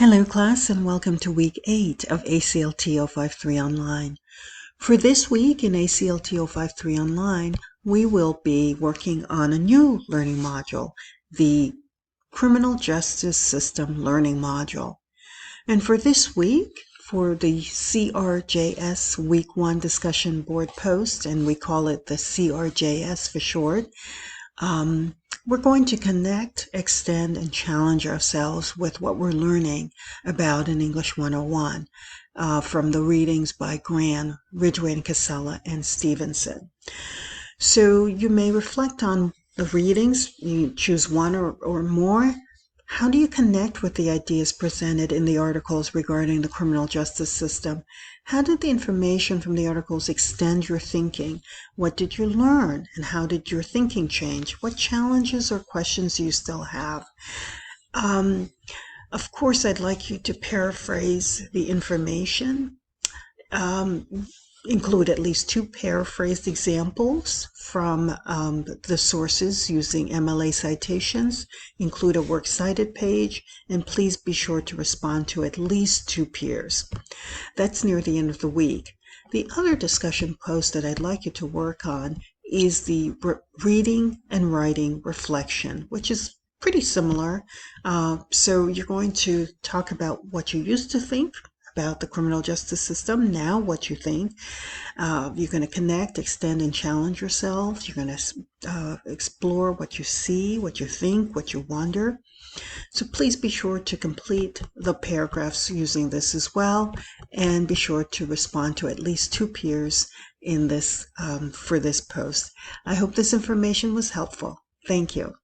Hello class and welcome to week 8 of ACLT 053 Online. For this week in ACLT 053 Online, we will be working on a new learning module, the Criminal Justice System Learning Module. And for this week, for the CRJS Week 1 Discussion Board Post, and we call it the CRJS for short, we're going to connect, extend, and challenge ourselves with what we're learning about in English 101 from the readings by Gran, Ridgway and Casella, and Stevenson. So you may reflect on the readings. You choose one or more. How do you connect with the ideas presented in the articles regarding the criminal justice system? How did the information from the articles extend your thinking? What did you learn, and how did your thinking change? What challenges or questions do you still have? Of course, I'd like you to paraphrase the information. Include at least 2 paraphrased examples from the sources using MLA citations. Include a works cited page, and please be sure to respond to at least 2 peers. That's near the end of the week. The other discussion post that I'd like you to work on is the reading and writing reflection, which is pretty similar. So you're going to talk about what you used to think about the criminal justice system, now what you think. You're going to connect, extend, and challenge yourself. You're going to explore what you see, what you think, what you wonder. So please be sure to complete the paragraphs using this as well, and be sure to respond to at least 2 peers in this for this post. I hope this information was helpful. Thank you.